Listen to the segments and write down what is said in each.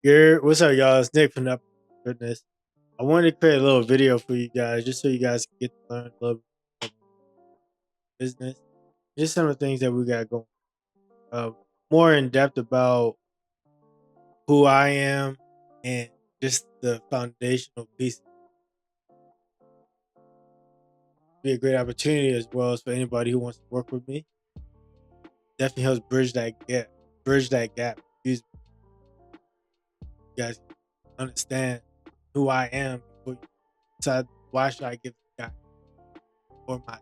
What's up, y'all? It's Nick from the Fitness. I wanted to create a little video for you guys, just so you guys can get to learn a little bit of business, just some of the things that we got going. Uh, More in depth about who I am and just the foundational piece. Be a great opportunity as well as for anybody who wants to work with me. Definitely helps bridge that gap. Bridge that gap. Excuse me, you guys understand who I am before you decide why should I give the guy or my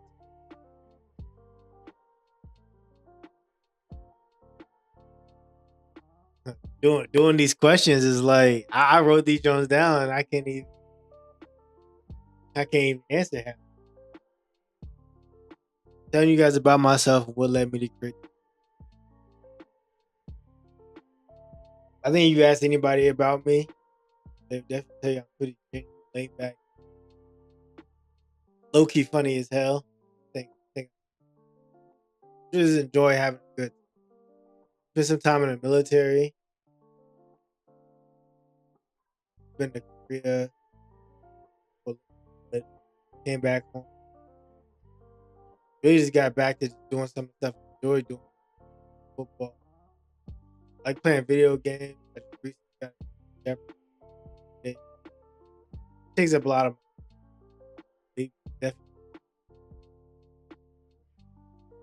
doing these questions is like I wrote these Jones down and I can't even answer him. Telling you guys about myself and what led me to create. I think you ask anybody about me, they definitely tell you I'm pretty laid back, low key funny as hell. Think just enjoy having a good. Spent some time in the military. Been to Korea. For a little bit, came back home. Really just got back to just doing some stuff I enjoy doing. Football. Like playing video games. I just recently got Jeopardy. It takes up a lot of my definitely.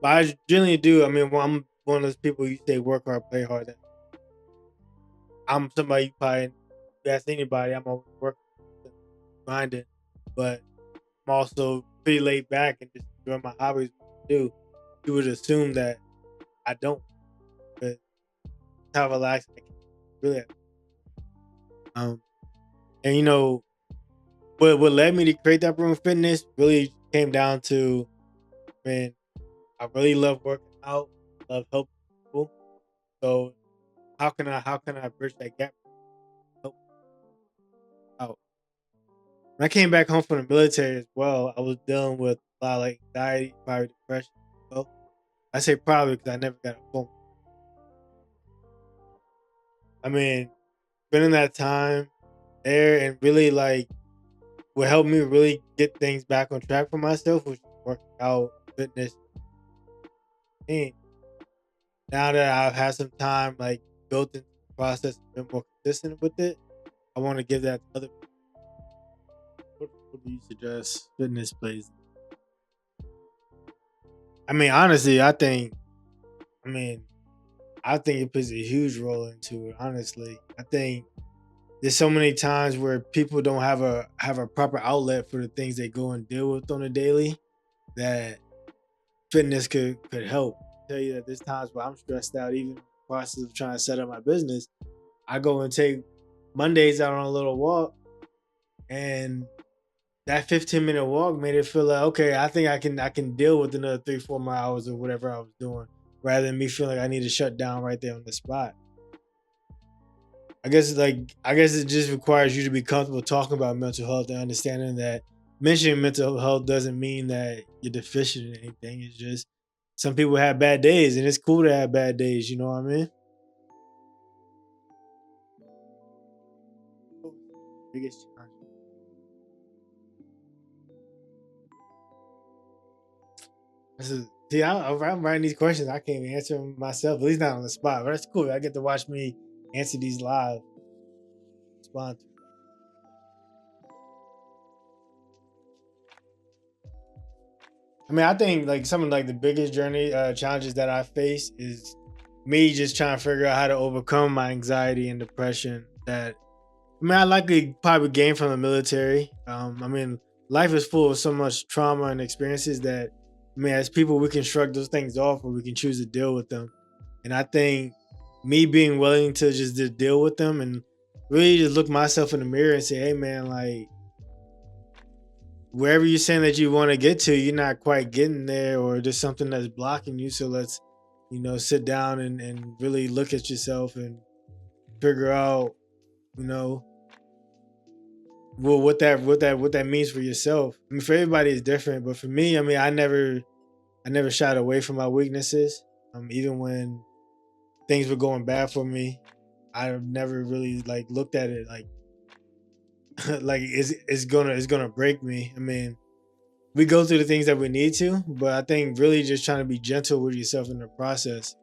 But I generally do. I mean, I'm one of those people you say work hard, play hard. I'm somebody you probably you ask anybody. I'm always working, grinding, but I'm also pretty laid back and just enjoy my hobbies. Do you would assume that I don't, but how relaxed I can really. Um, and what led me to create that room fitness really came down to when I really love working out, love helping people. So how can I bridge that gap? Help out. When I came back home from the military as well, I was dealing with a lot of like anxiety, probably depression. Well, I say probably because I never got a phone. I mean, spending that time there and really like what helped me really get things back on track for myself was working out, fitness, and now that I've had some time like built into the process and been more consistent with it, I want to give that to other people. What do you suggest fitness plays? I mean, honestly, I mean, I think it plays a huge role into it. Honestly, I think there's so many times where people don't have a proper outlet for the things they go and deal with on a daily that fitness could help. Tell you that there's times where I'm stressed out, even in the process of trying to set up my business. I go and take Mondays out on a little walk, and that 15-minute walk made it feel like okay, I think I can deal with another 3 4 more hours or whatever I was doing, rather than me feeling like I need to shut down right there on the spot. I guess it just requires you to be comfortable talking about mental health and understanding that mentioning mental health doesn't mean that you're deficient in anything. It's just some people have bad days and it's cool to have bad days, you know what I mean? Biggest challenge. See, I'm writing these questions. I can't even answer them myself, at least not on the spot. But that's cool. I get to watch me answer these live, respond to. I mean, I think like some of like the biggest journey challenges that I face is me just trying to figure out how to overcome my anxiety and depression. That I mean, I likely probably gained from the military. I mean, life is full of so much trauma and experiences that I mean, as people, we can shrug those things off or we can choose to deal with them. And I think me being willing to just to deal with them and really just look myself in the mirror and say, hey man, like wherever you're saying that you want to get to, you're not quite getting there, or there's something that's blocking you. So let's, sit down and really look at yourself and figure out, you know, well, what that means for yourself. I mean, for everybody it's different, but for me, I mean, I never shied away from my weaknesses. Even when things were going bad for me, I've never really like looked at it like like it's gonna break me. I mean, we go through the things that we need to, but I think really just trying to be gentle with yourself in the process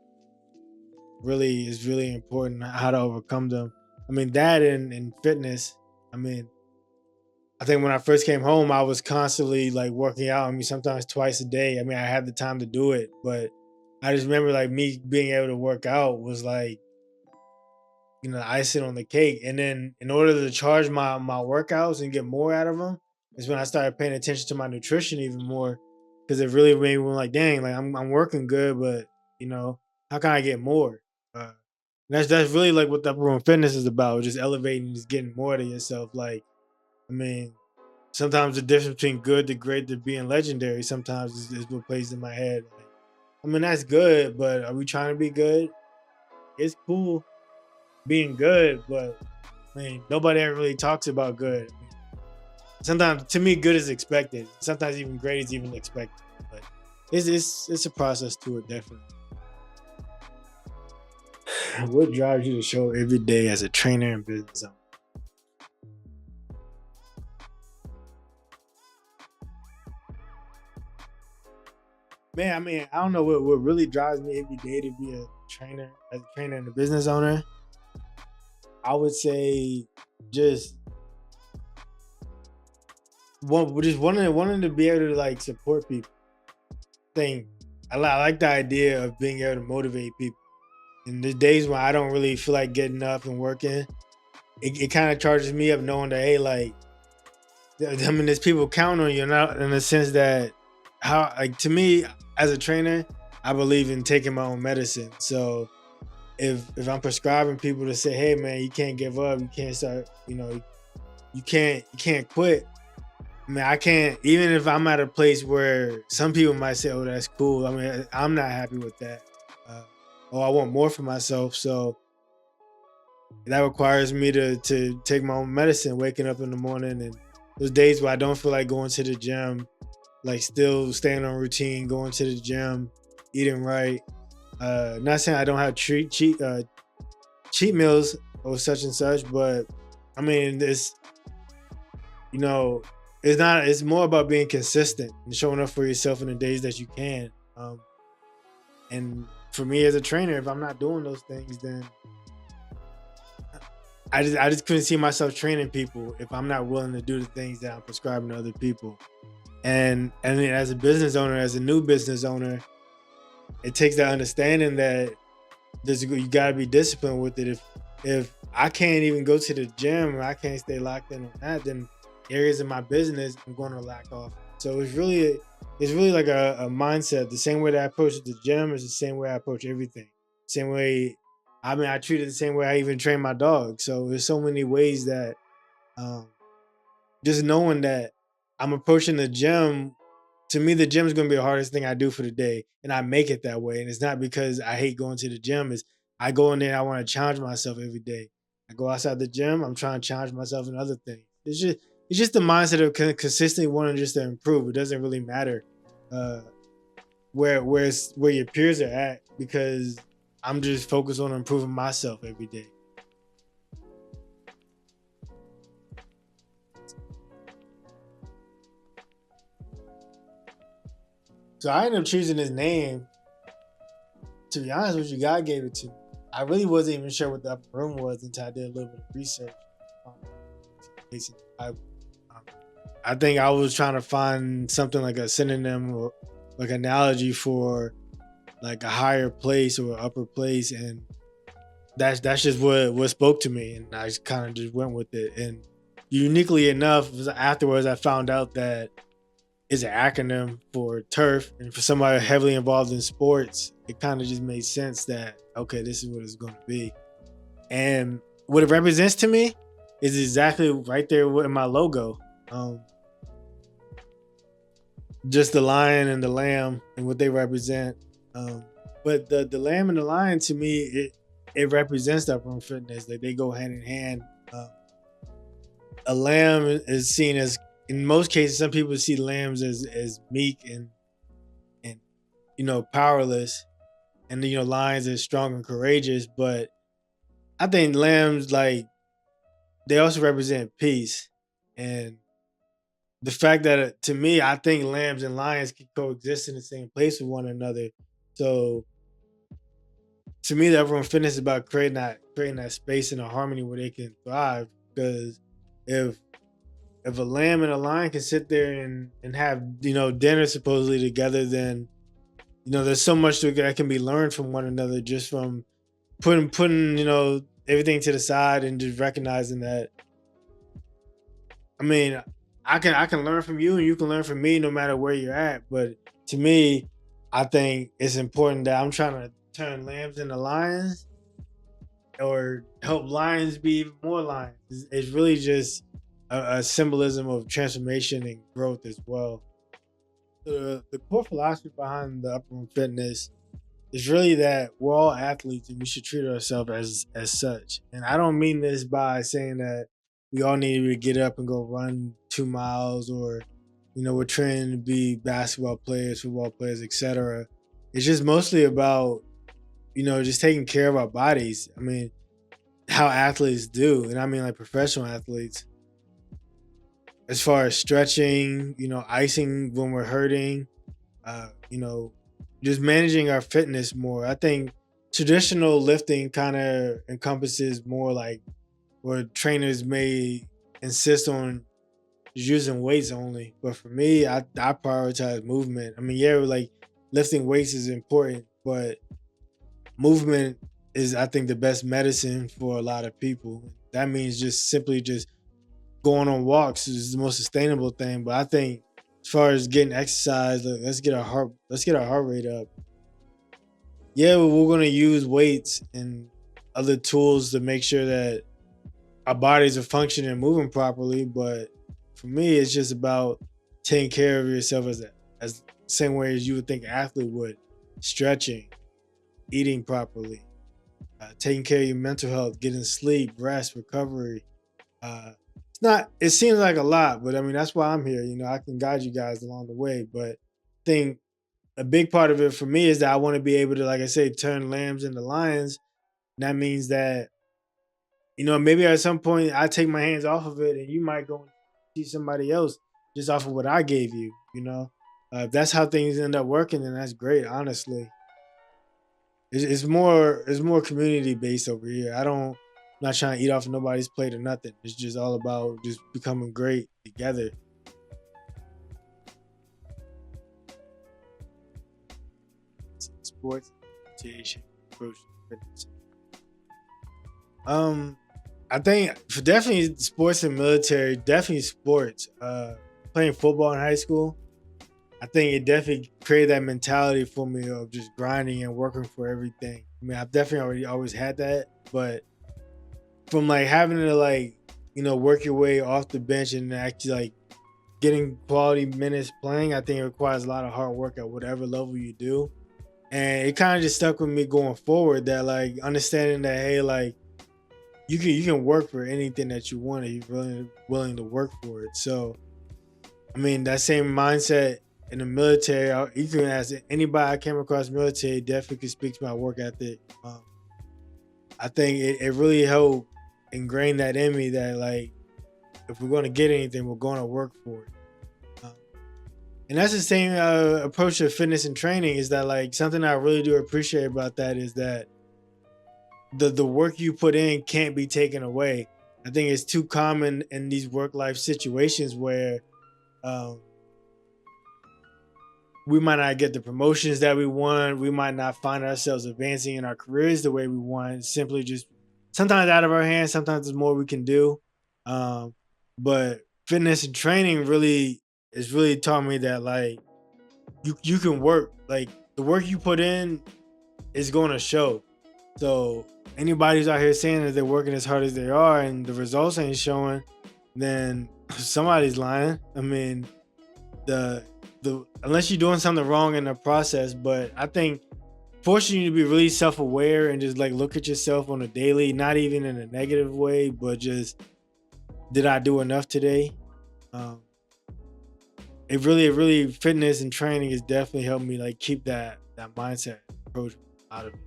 really is really important. How to overcome them. I mean, that and fitness. I mean, I think when I first came home, I was constantly like working out. I mean, sometimes twice a day. I mean, I had the time to do it, but I just remember like me being able to work out was like, icing on the cake. And then in order to charge my workouts and get more out of them, is when I started paying attention to my nutrition even more, because it really made me like, dang, like I'm working good, but you know, how can I get more? That's really like what the upper room fitness is about, just elevating, just getting more to yourself. Like, I mean, sometimes the difference between good to great to being legendary sometimes is what plays in my head. Like, I mean, that's good, but are we trying to be good? It's cool being good, but I mean, nobody ever really talks about good. I mean, sometimes, to me, good is expected. Sometimes even great is even expected. But it's a process to it, definitely. What drives you to show every day as a trainer and business owner? Man, I mean, I don't know what really drives me every day to be a trainer, as a trainer and a business owner. I would say just just wanting to be able to like support people. Think I like the idea of being able to motivate people. In the days when I don't really feel like getting up and working, it kind of charges me up knowing that, hey, like, I mean, there's people counting on you, not in the sense that, how, like, to me as a trainer, I believe in taking my own medicine. So if I'm prescribing people to say, hey man, you can't give up, you can't start, you can't quit. I mean, I can't, even if I'm at a place where some people might say, oh, that's cool. I mean, I'm not happy with that. Uh, I want more for myself. So that requires me to take my own medicine, waking up in the morning, and those days where I don't feel like going to the gym, like still staying on routine, going to the gym, eating right. Not saying I don't have cheat meals or such and such, but I mean, you know, it's not. It's more about being consistent and showing up for yourself in the days that you can. And for me as a trainer, if I'm not doing those things, then I just couldn't see myself training people if I'm not willing to do the things that I'm prescribing to other people. And then as a business owner, as a new business owner, it takes that understanding that you gotta be disciplined with it. If I can't even go to the gym, or I can't stay locked in on that, then areas of my business I'm going to lack off. So it's really like a mindset. The same way that I approach the gym is the same way I approach everything. Same way, I mean, I treat it the same way I even train my dog. So there's so many ways that, um, just knowing that I'm approaching the gym, to me, the gym is going to be the hardest thing I do for the day. And I make it that way. And it's not because I hate going to the gym. It's I go in there and I want to challenge myself every day. I go outside the gym, I'm trying to challenge myself in other things. It's just the mindset of consistently wanting just to improve. It doesn't really matter uh, where your peers are at, because I'm just focused on improving myself every day. So I ended up choosing his name. To be honest with you, God gave it to me. I really wasn't even sure what the upper room was until I did a little bit of research. Um, I, I think I was trying to find something like a synonym or like analogy for like a higher place or upper place, and that's just what spoke to me, and I just kind of just went with it. And uniquely enough, afterwards I found out that is an acronym for turf, and for somebody heavily involved in sports, it kind of just made sense that, okay, this is what it's going to be. And what it represents to me is exactly right there in my logo. Um, just the lion and the lamb and what they represent. Um, but the lamb and the lion, to me, it represents that from fitness. Like, they go hand in hand. A lamb is seen as, in most cases, some people see lambs as meek and powerless, and lions as strong and courageous. But I think lambs like they also represent peace, and the fact that to me, I think lambs and lions can coexist in the same place with one another. So to me, the everyone fitness is about creating that space and a harmony where they can thrive. Because if if a lamb and a lion can sit there and have dinner supposedly together, then there's so much that can be learned from one another just from putting everything to the side and just recognizing that. I mean, I can learn from you and you can learn from me no matter where you're at. But to me, I think it's important that I'm trying to turn lambs into lions or help lions be even more lions. It's really just a symbolism of transformation and growth as well. The core philosophy behind the upper room fitness is really that we're all athletes and we should treat ourselves as such. And I don't mean this by saying that we all need to get up and go run 2 miles or we're training to be basketball players, football players, etc. It's just mostly about just taking care of our bodies. I mean, how athletes do, and I mean like professional athletes, as far as stretching, icing when we're hurting, uh, you know, just managing our fitness more. I think traditional lifting kind of encompasses more like where trainers may insist on using weights only. But for me, I prioritize movement. I mean, yeah, like lifting weights is important, but movement is I think the best medicine for a lot of people. That means just simply just going on walks is the most sustainable thing. But I think as far as getting exercise, let's get our heart rate up. Yeah, we're gonna use weights and other tools to make sure that our bodies are functioning and moving properly. But for me, it's just about taking care of yourself as the same way as you would think an athlete would, stretching, eating properly, taking care of your mental health, getting sleep, rest, recovery. It's not. It seems like a lot, but I mean that's why I'm here. I can guide you guys along the way. But I think a big part of it for me is that I want to be able to, like I say, turn lambs into lions. And that means that maybe at some point I take my hands off of it, and you might go and see somebody else just off of what I gave you. If that's how things end up working, then that's great. Honestly, it's more community based over here. I'm not trying to eat off of nobody's plate or nothing. It's just all about just becoming great together. Sports, association, approach to fitness. Um, I think for definitely sports and military, definitely sports. Playing football in high school, I think it definitely created that mentality for me of just grinding and working for everything. I mean, I've definitely already always had that, but from like having to like work your way off the bench and actually like getting quality minutes playing, I think it requires a lot of hard work at whatever level you do. And it kind of just stuck with me going forward that like understanding that hey, like you can work for anything that you want if you're willing to work for it. So I mean that same mindset in the military, you can ask anybody I came across in the military, definitely could speak to my work ethic. I think it really helped ingrain that in me that like if we're going to get anything, we're going to work for it. Um, and that's the same approach to fitness and training. Is that like something I really do appreciate about that is that the work you put in can't be taken away. I think it's too common in these work life situations where um, we might not get the promotions that we want. We might not find ourselves advancing in our careers the way we want. Simply just sometimes out of our hands. Sometimes there's more we can do. Um, but fitness and training really is really taught me that like you can work like the work you put in is going to show. So anybody who's out here saying that they're working as hard as they are and the results ain't showing, then somebody's lying. I mean, the unless you're doing something wrong in the process. But I think forcing you to be really self-aware and just like look at yourself on a daily, not even in a negative way, but just did I do enough today? Um, it really fitness and training has definitely helped me like keep that mindset approach out of it.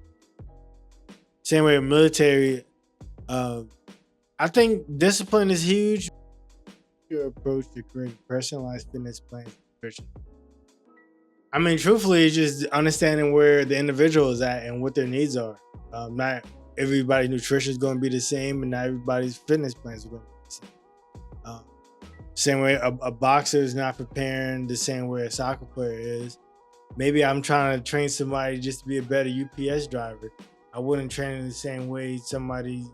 Same way with military, Um, I think discipline is huge. Your approach to creating personalized fitness plans and nutrition. I mean, truthfully, it's just understanding where the individual is at and what their needs are. Not everybody's nutrition is going to be the same, and not everybody's fitness plans are going to be the same. Um, Same way a boxer is not preparing the same way a soccer player is. Maybe I'm trying to train somebody just to be a better UPS driver. I wouldn't train in the same way somebody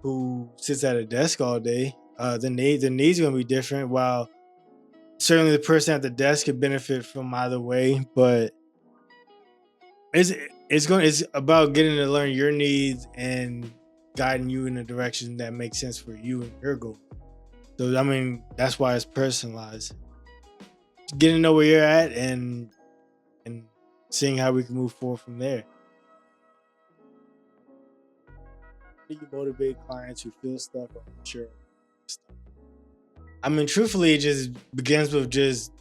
who sits at a desk all day. The needs are gonna be different. While certainly the person at the desk could benefit from either way, but it's it's about getting to learn your needs and guiding you in a direction that makes sense for you and your goal. So I mean that's why it's personalized. Getting to know where you're at and seeing how we can move forward from there. How do you motivate clients who feel stuck or unsure? I mean, truthfully, it just begins with just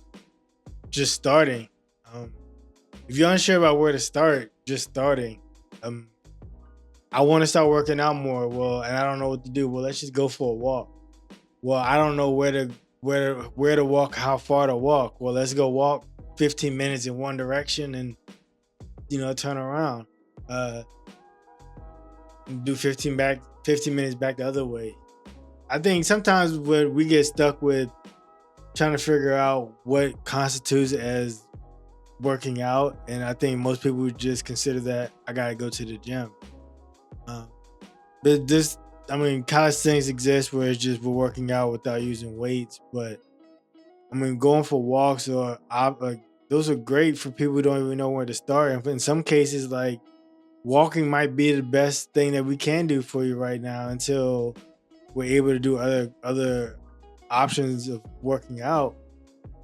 starting. Um, if you're unsure about where to start, just starting. Um, I want to start working out more. Well, and I don't know what to do. Well, let's just go for a walk. Well, I don't know where to walk, how far to walk. Well, let's go walk 15 minutes in one direction and turn around. Uh, do 15 minutes back the other way. I think sometimes when we get stuck with trying to figure out what constitutes as working out, and I think most people would just consider that I gotta go to the gym. Um, but this, I mean, calisthenics exists where it's just we're working out without using weights. But I mean, going for walks like those are great for people who don't even know where to start. And in some cases, like walking might be the best thing that we can do for you right now until we're able to do other options of working out.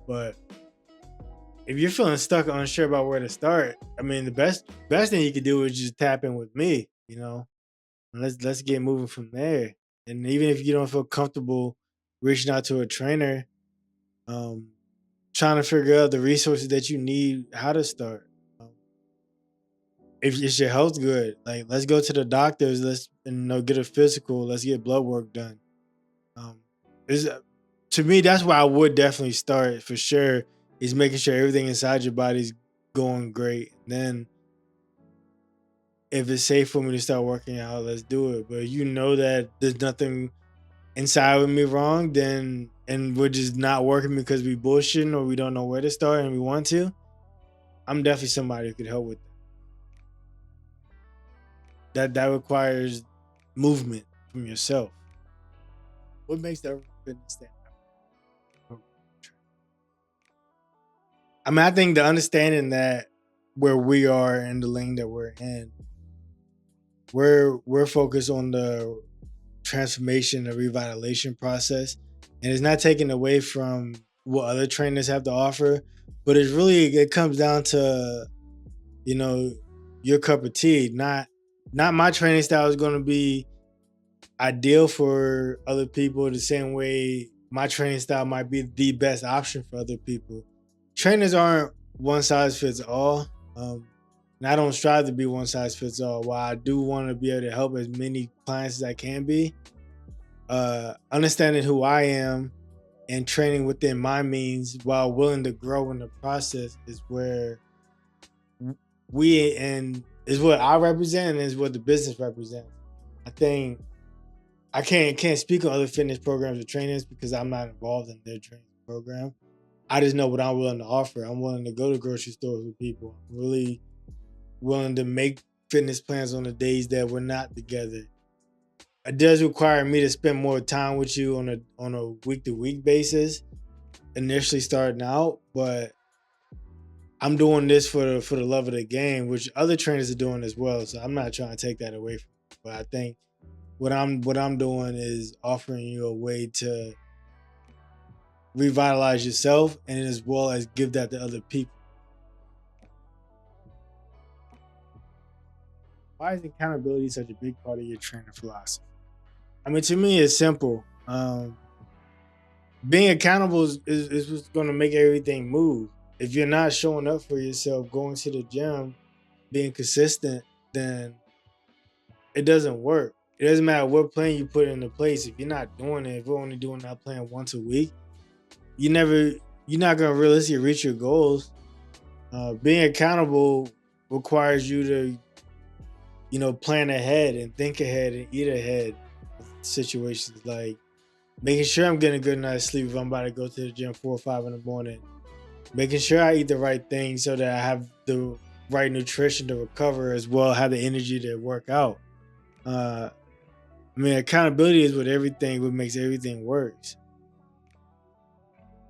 But if you're feeling stuck or unsure about where to start, I mean the best thing you could do is just tap in with me, and let's get moving from there. And even if you don't feel comfortable reaching out to a trainer, um, trying to figure out the resources that you need, how to start. Um, if your health's good, like let's go to the doctors, let's get a physical, let's get blood work done. Um, is To me, that's where I would definitely start for sure. Is making sure everything inside your body's going great. And then, if it's safe for me to start working out, let's do it. But you know that there's nothing inside of me wrong, then and we're just not working because we bullshitting or we don't know where to start and we want to. I'm definitely somebody who could help with that. That requires movement from yourself. What makes that fitness stand out? I mean, I think the understanding that where we are in the lane that we're in, we're focused on the transformation and revitalization process, and it's not taken away from what other trainers have to offer, but it comes down to you know your cup of tea. Not my training style is going to be ideal for other people the same way my training style might be the best option for other people. Trainers aren't one size fits all. Um, and I don't strive to be one size fits all. While I do want to be able to help as many clients as I can be, understanding who I am and training within my means while willing to grow in the process is where we and is what I represent and is what the business represents. I think I can't speak on other fitness programs or trainers because I'm not involved in their training program. I just know what I'm willing to offer. I'm willing to go to grocery stores with people. I'm really willing to make fitness plans on the days that we're not together. It does require me to spend more time with you on a week to week basis initially starting out, but I'm doing this for the love of the game, which other trainers are doing as well. So I'm not trying to take that away from you. But I think what I'm doing is offering you a way to revitalize yourself and as well as give that to other people. Why is accountability such a big part of your training philosophy? I mean, to me, it's simple. Being accountable is what's going to make everything move. If you're not showing up for yourself, going to the gym, being consistent, then it doesn't work. it doesn't matter what plan you put into place. If you're not doing it, if you're only doing that plan once a week, you never you're not gonna realistically reach your goals. Being accountable requires you to, plan ahead and think ahead and eat ahead of situations, like making sure I'm getting a good night's sleep if I'm about to go to the gym 4 or 5 in the morning. Making sure I eat the right things so that I have the right nutrition to recover as well, have the energy to work out. Uh, I mean, accountability is what makes everything works.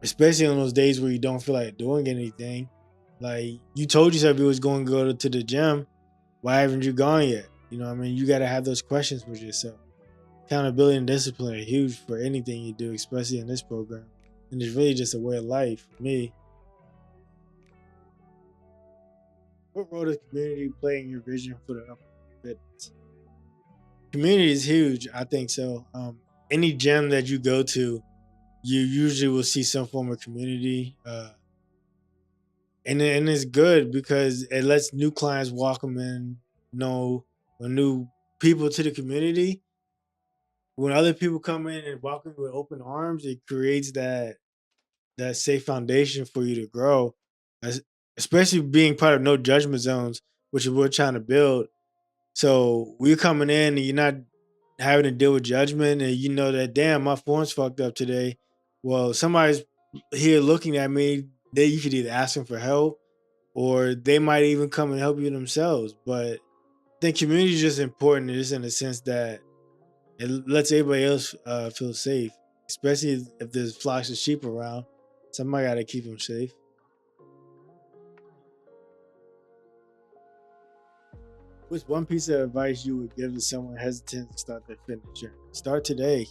Especially on those days where you don't feel like doing anything. Like you told yourself you was going to go to the gym. Why haven't you gone yet? You know what I mean? You got to have those questions with yourself. Accountability and discipline are huge for anything you do, especially in this program. And it's really just a way of life for me. What role does community play in your vision for the upcoming fitness? Community is huge. I think so. Any gym that you go to, you usually will see some form of community. And it's good because it lets new clients welcome in, know, or new people to the community. When other people come in and welcome you with open arms, it creates that safe foundation for you to grow. As, Especially being part of no judgment zones, which is what we're trying to build. So we're coming in and you're not having to deal with judgment, and you know that damn my phone's fucked up today. Well, somebody's here looking at me. You could either ask them for help or they might even come and help you themselves. But I think community is just important, just in the sense that it lets everybody else feel safe, especially if there's flocks of sheep around. Somebody got to keep them safe. What's one piece of advice you would give to someone hesitant to start their fitness journey? Start today.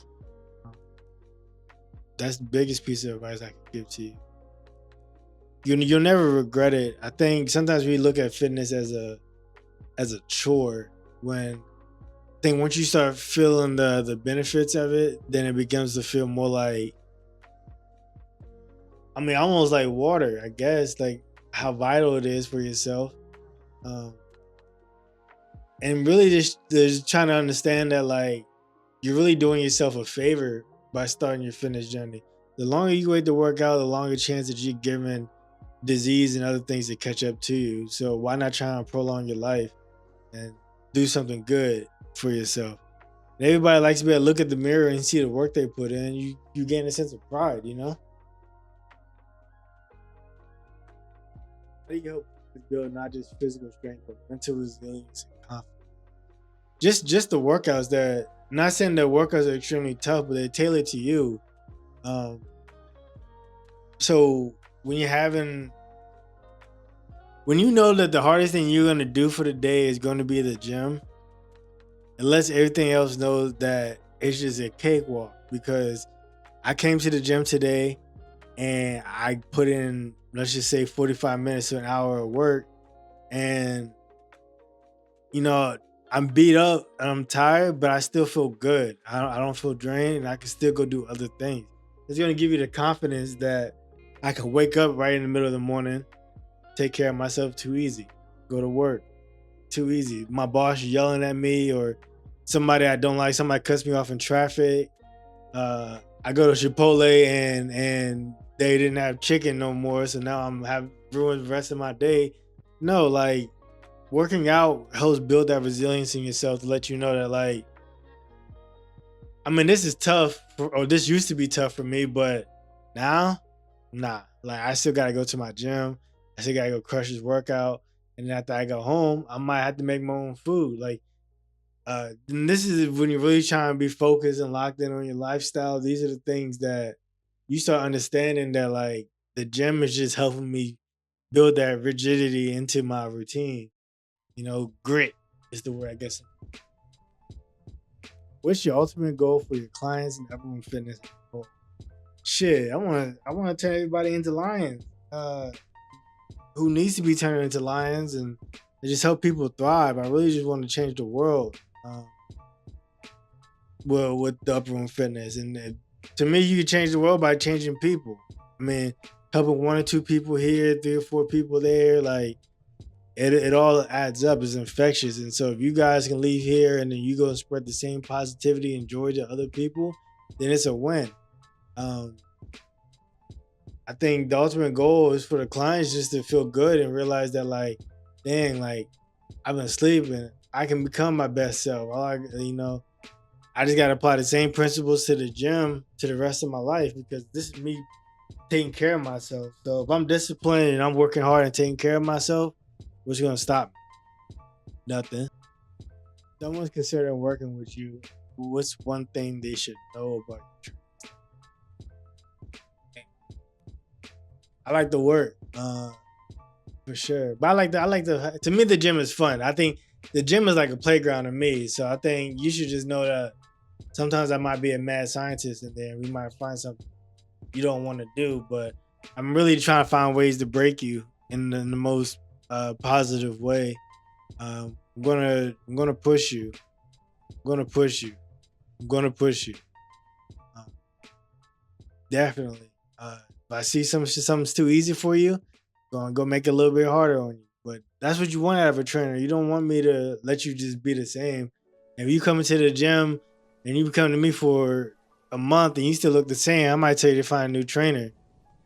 Um, That's the biggest piece of advice I could give to you. You'll never regret it. I think sometimes we look at fitness as a chore, when I think once you start feeling the benefits of it, then it begins to feel more like, I mean, almost like water, I guess, like how vital it is for yourself. Um, and really just trying to understand that, like, you're really doing yourself a favor by starting your fitness journey. The longer you wait to work out, the longer chance that you're given disease and other things to catch up to you. So why not try and prolong your life and do something good for yourself? And everybody likes to be able to look at the mirror and see the work they put in. You gain a sense of pride, you know? How do you help build not just physical strength, but mental resilience and confidence? Just the workouts that, not saying that workouts are extremely tough, but they're tailored to you. Um, so when you're having when you know that the hardest thing you're gonna do for the day is going to be the gym, it lets everything else know that it's just a cakewalk. Because I came to the gym today and I put in, let's just say, 45 minutes to an hour of work, and you know, I'm beat up and I'm tired, but I still feel good. I don't feel drained, and I can still go do other things. It's gonna give you the confidence that I can wake up right in the middle of the morning, take care of myself too easy, go to work too easy. My boss yelling at me, or somebody I don't like, somebody cuts me off in traffic. I go to Chipotle and they didn't have chicken no more, so now I'm have ruined the rest of my day. No, like, working out helps build that resilience in yourself to let you know that, like, I mean, this is tough, or this used to be tough for me, but now, nah. Like, I still gotta go to my gym. I still gotta go crush this workout. And then after I go home, I might have to make my own food. Like, and this is when you're really trying to be focused and locked in on your lifestyle. These are the things that you start understanding, that, like, the gym is just helping me build that rigidity into my routine. Grit is the word, I guess. What's your ultimate goal for your clients and everyone fitness? Shit, I want to turn everybody into lions. Who needs to be turned into lions, and just help people thrive. I really just want to change the world. Well, with the upper room fitness, and to me, you can change the world by changing people. I mean, helping one or two people here, 3 or 4 people there, like, it all adds up. It's infectious. And so if you guys can leave here and then you go and spread the same positivity and joy to other people, then it's a win. Um, I think the ultimate goal is for the clients just to feel good and realize that like, dang, like I've been sleeping. I can become my best self. I just gotta apply the same principles to the gym to the rest of my life because this is me taking care of myself. So if I'm disciplined and I'm working hard and taking care of myself, what's gonna stop me? Nothing. Someone's considering working with you. What's one thing they should know about you? I like the work, for sure. But I like the. To me, the gym is fun. I think the gym is like a playground to me. So I think you should just know that sometimes I might be a mad scientist in there. We might find something you don't want to do, but I'm really trying to find ways to break you in the most positive way. I'm gonna push you. I'm gonna push you. I'm gonna push you. Um, Definitely. If I see something's too easy for you, gonna go make it a little bit harder on you. But that's what you want out of a trainer. You don't want me to let you just be the same. If you come into the gym and you come to me for a month and you still look the same, I might tell you to find a new trainer.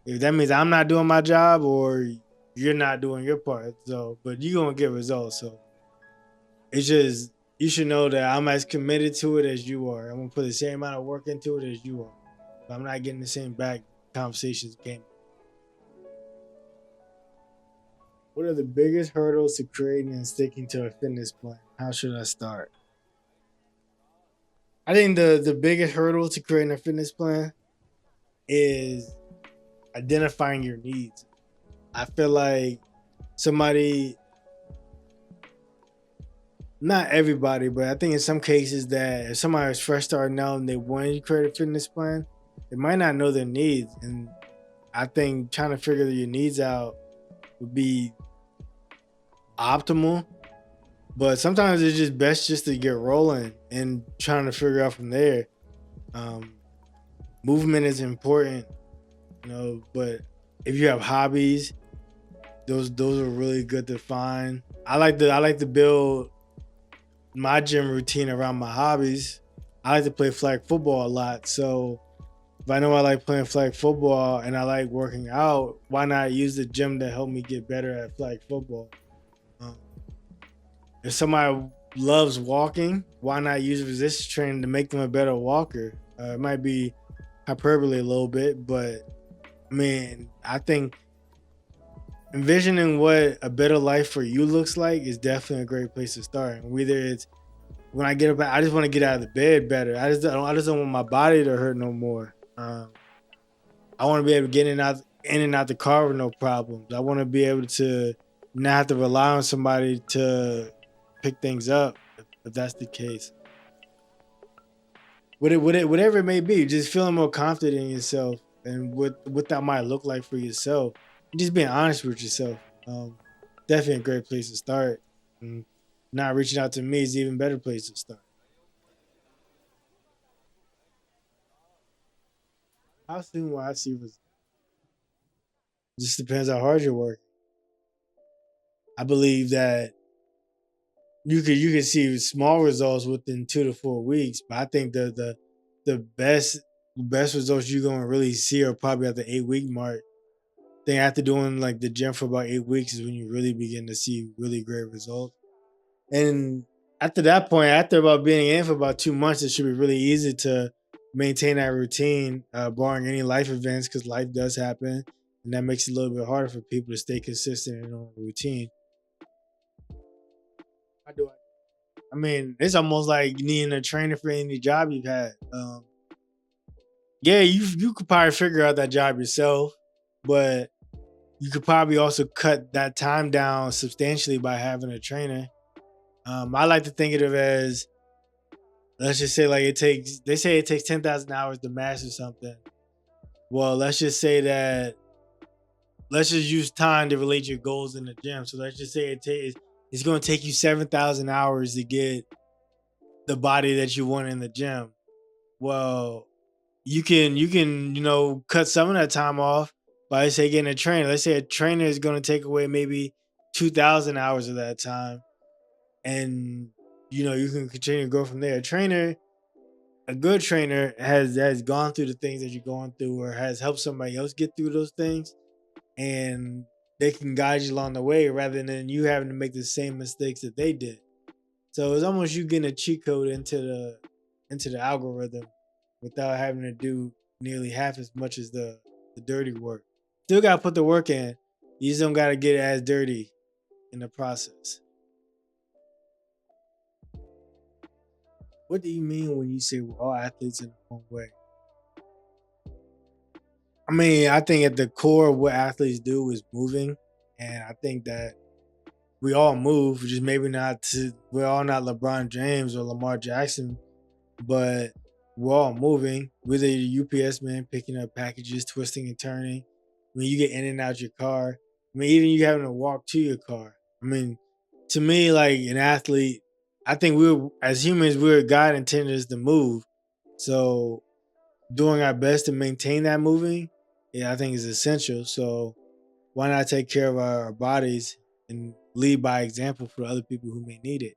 If that means I'm not doing my job or you're not doing your part. So, but you're gonna get results. So it's just you should know that I'm as committed to it as you are. I'm gonna put the same amount of work into it as you are. If I'm not getting the same back, conversations can't. What are the biggest hurdles to creating and sticking to a fitness plan? How should I start? I think the biggest hurdle to creating a fitness plan is identifying your needs. I feel like somebody, not everybody, but I think in some cases that if somebody is fresh starting out and they want to create a fitness plan, they might not know their needs. And I think trying to figure your needs out would be optimal. But sometimes it's just best just to get rolling and trying to figure out from there. Um, Movement is important, but if you have hobbies, those are really good to find. I like to build my gym routine around my hobbies. I like to play flag football a lot. So if I know I like playing flag football and I like working out, why not use the gym to help me get better at flag football? Um, if somebody loves walking, why not use resistance training to make them a better walker? It might be hyperbole a little bit, but I mean, I think envisioning what a better life for you looks like is definitely a great place to start. Whether it's when I get up, I just want to get out of the bed better. I just don't want my body to hurt no more. I want to be able to get in and out the car with no problems. I want to be able to not have to rely on somebody to pick things up if that's the case. Whatever it may be, just feeling more confident in yourself and what that might look like for yourself. Just being honest with yourself. Um, Definitely a great place to start. And not reaching out to me is an even better place to start. How soon will I see results? Just depends how hard you work. I believe that you could see small results within 2 to 4 weeks, but I think the best results you're gonna really see are probably at the 8 week mark. I think after doing like the gym for about 8 weeks is when you really begin to see really great results. And after that point, after about being in for about 2 months, it should be really easy to maintain that routine, barring any life events, because life does happen, and that makes it a little bit harder for people to stay consistent and on a routine. I do. I mean, it's almost like needing a trainer for any job you've had. Yeah, you could probably figure out that job yourself, but you could probably also cut that time down substantially by having a trainer. I like to think of it as, let's just say like they say it takes 10,000 hours to master something. Well, let's just say that let's just use time to relate your goals in the gym. So let's just say it's going to take you 7,000 hours to get the body that you want in the gym. Well, you can cut some of that time off by, say, getting a trainer. Let's say a trainer is going to take away maybe 2,000 hours of that time, and you can continue to grow from there. A good trainer has gone through the things that you're going through, or has helped somebody else get through those things, and they can guide you along the way rather than you having to make the same mistakes that they did. So it's almost you getting a cheat code into the algorithm without having to do nearly half as much as the dirty work. Still gotta put the work in. You just don't gotta get as dirty in the process. What do you mean when you say we're all athletes in their own way? I mean, I think at the core of what athletes do is moving, and I think that we all move, just maybe not to. We're all not LeBron James or Lamar Jackson, but we're all moving. Whether you're a UPS man picking up packages, twisting and turning, when you get in and out your car. I mean, even you having to walk to your car. I mean, to me, like an athlete, I think we're as humans, we're God intended us to move. So doing our best to maintain that moving, yeah, I think is essential. So why not take care of our bodies and lead by example for other people who may need it?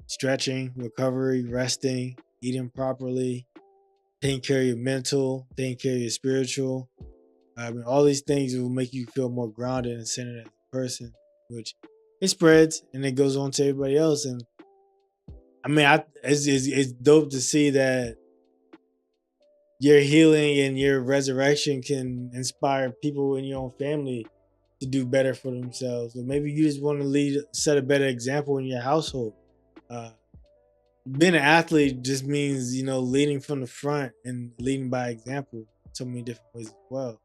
Stretching, recovery, resting, eating properly, taking care of your mental, taking care of your spiritual. I mean, all these things will make you feel more grounded and centered as a person, which it spreads and it goes on to everybody else. And I mean, it's dope to see that your healing and your resurrection can inspire people in your own family to do better for themselves. Or maybe you just want to set a better example in your household. Uh, Being an athlete just means, leading from the front and leading by example in so many different ways as well.